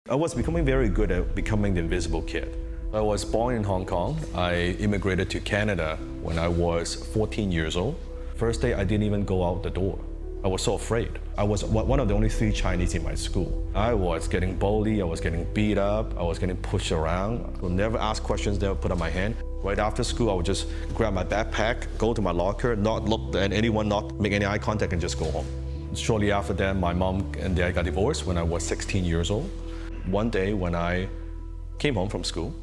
I was becoming very good at becoming the invisible kid. I was born in Hong Kong. I immigrated to Canada when I was 14 years old. First day, I didn't even go out the door. I was so afraid. I was one of the only 3 Chinese in my school. I was getting bullied, I was getting beat up, I was getting pushed around. I would never ask questions, never put up my hand. Right after school, I would just grab my backpack, go to my locker, not look at anyone, not make any eye contact, and just go home. Shortly after that, my mom and dad got divorced when I was 16 years old. One day when I came home from school,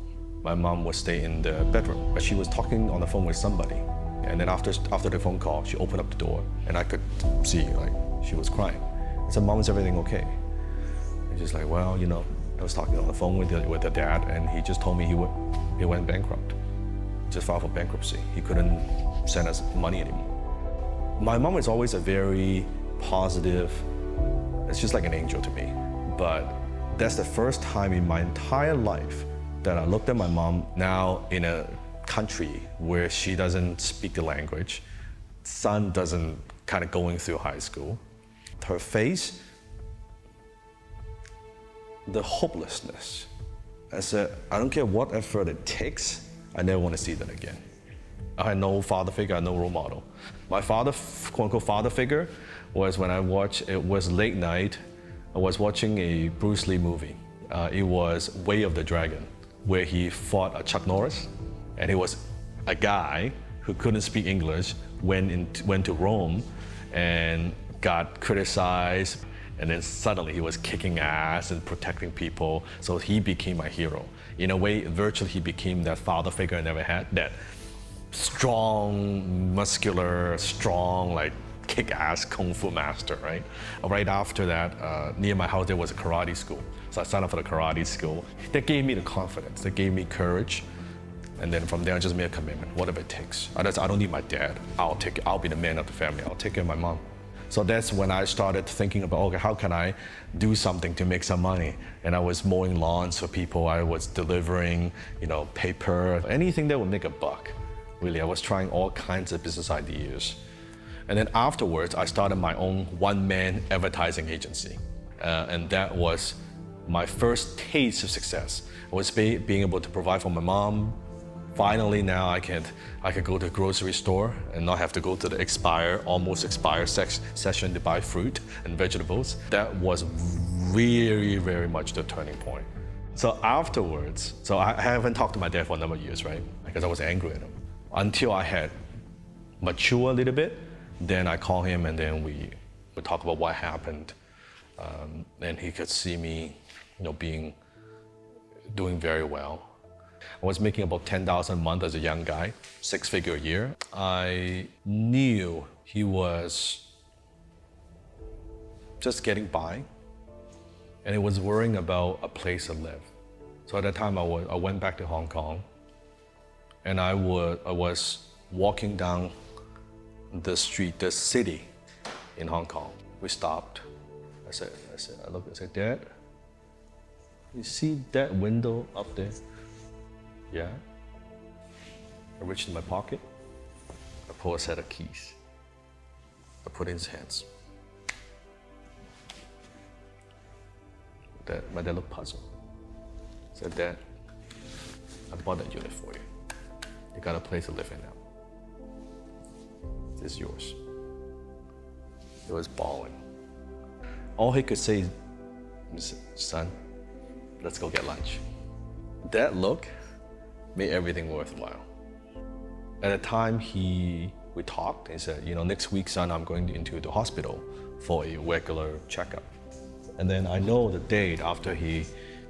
my mom would stay in the bedroom, but she was talking on the phone with somebody. And then after the phone call, she opened up the door and I could see she was crying. I said, "Mom, is everything okay?" And she's like, "Well, I was talking on the phone with the dad and he just told me he went bankrupt. Just filed for bankruptcy. He couldn't send us money anymore." My mom is always a very positive, it's just like an angel to me. But that's the first time in my entire life that I looked at my mom now in a country where she doesn't speak the language, son doesn't kind of going through high school. Her face, the hopelessness. I said, I don't care what effort it takes, I never want to see that again. I had no father figure, I had no role model. My father, quote unquote father figure, was when it was late night, I was watching a Bruce Lee movie. It was Way of the Dragon, where he fought a Chuck Norris, and he was a guy who couldn't speak English, went to Rome and got criticized, and then suddenly he was kicking ass and protecting people, so he became my hero. In a way, virtually he became that father figure I never had, that strong, muscular, kick-ass kung fu master, right? Right after that, near my house, there was a karate school. So I signed up for the karate school. That gave me the confidence, that gave me courage. And then from there, I just made a commitment, whatever it takes. I don't need my dad. I'll be the man of the family. I'll take care of my mom. So that's when I started thinking about, okay, how can I do something to make some money? And I was mowing lawns for people. I was delivering, paper, anything that would make a buck. Really, I was trying all kinds of business ideas. And then afterwards, I started my own one-man advertising agency. And that was my first taste of success. I was being able to provide for my mom. Finally, now I can go to the grocery store and not have to go to the almost expired section to buy fruit and vegetables. That was very, very much the turning point. So afterwards, I haven't talked to my dad for a number of years, right? Because I was angry at him. Until I had matured a little bit, then I call him and then we would talk about what happened. And he could see me, doing very well. I was making about $10,000 a month as a young guy, 6-figure a year. I knew he was just getting by, and he was worrying about a place to live. So at that time, I went back to Hong Kong, and I was walking down the street, the city in Hong Kong. We stopped. I looked, I said, "Dad, you see that window up there?" "Yeah." I reached in my pocket. I pulled a set of keys. I put it in his hands. My dad looked puzzled. I said, "Dad, I bought that unit for you. You got a place to live in now. This is yours." He was bawling. All he could say is, "Son, let's go get lunch." That look made everything worthwhile. At the time, we talked. He said, "Next week, son, I'm going into the hospital for a regular checkup." And then I know the date after he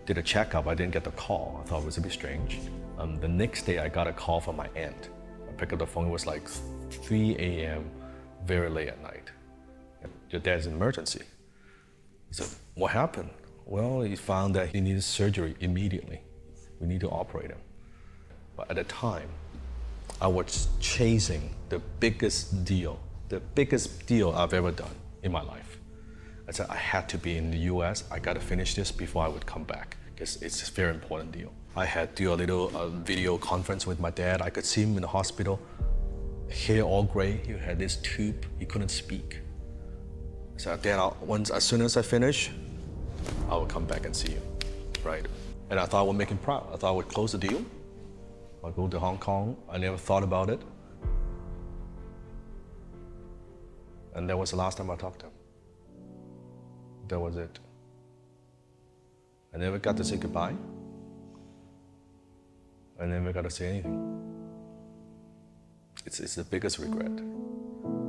did a checkup, I didn't get the call. I thought it was a bit strange. The next day, I got a call from my aunt. I picked up the phone. It was like 3 a.m., very late at night. "Your dad's in emergency." He said, "What happened?" "Well, he found that he needed surgery immediately. We need to operate him." But at the time, I was chasing the biggest deal I've ever done in my life. I said, I had to be in the US. I got to finish this before I would come back, because it's a very important deal. I had to do a little video conference with my dad. I could see him in the hospital, hair all gray. He had this tube. He couldn't speak. I said, "Dad, as soon as I finish, I will come back and see you." right? And I thought I would make him proud. I thought I would close the deal. I'd go to Hong Kong. I never thought about it. And that was the last time I talked to him. That was it. I never got to say goodbye. I never got to say anything. It's the biggest regret.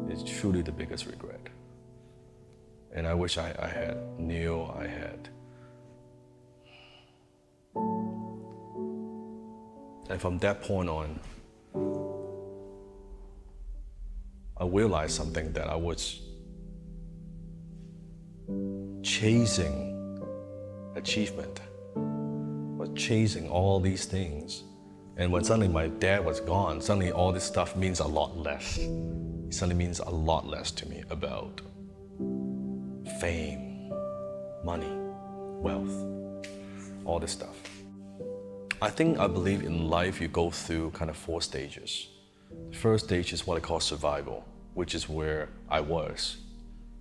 It's truly the biggest regret. And I wish I had Neil, I had. And from that point on, I realized something, that I was chasing achievement, was chasing all these things. And when suddenly my dad was gone, suddenly all this stuff means a lot less. It suddenly means a lot less to me about fame, money, wealth, all this stuff. I believe in life you go through kind of 4 stages. The first stage is what I call survival, which is where I was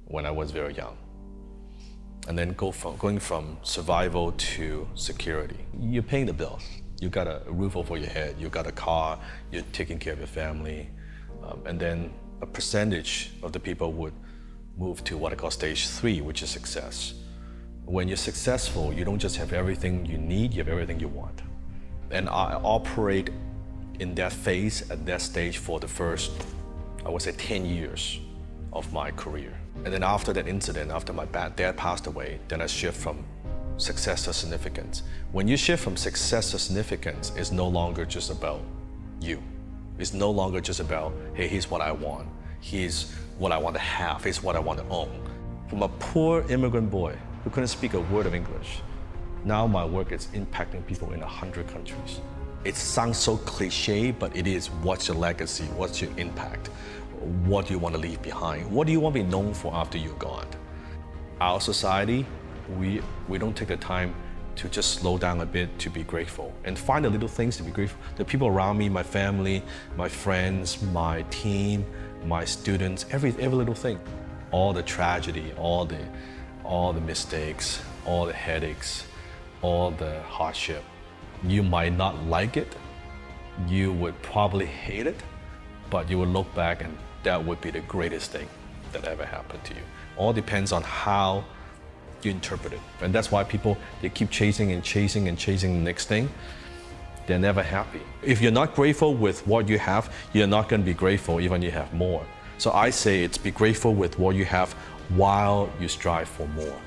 when I was very young. And then going from survival to security. You're paying the bills. You got a roof over your head, you got a car, you're taking care of your family. And then a percentage of the people would move to what I call stage 3, which is success. When you're successful, you don't just have everything you need, you have everything you want. And I operate in that phase, at that stage, for the first, I would say, 10 years of my career. And then after that incident, after my dad passed away, then I shift from success to significance. When you shift from success to significance, it's no longer just about you. It's no longer just about, hey, here's what I want. Here's what I want to have. Here's what I want to own. From a poor immigrant boy who couldn't speak a word of English, now my work is impacting people in 100 countries. It sounds so cliche, but it is. What's your legacy? What's your impact? What do you want to leave behind? What do you want to be known for after you're gone? Our society, we don't take the time to just slow down a bit to be grateful and find the little things to be grateful. The people around me, my family, my friends, my team, my students, every little thing. All the tragedy, all the mistakes, all the headaches, all the hardship. You might not like it, you would probably hate it, but you would look back and that would be the greatest thing that ever happened to you. All depends on how you interpret it. And that's why people, they keep chasing and chasing and chasing the next thing. They're never happy. If you're not grateful with what you have, you're not going to be grateful even when you have more. So I say it's be grateful with what you have while you strive for more.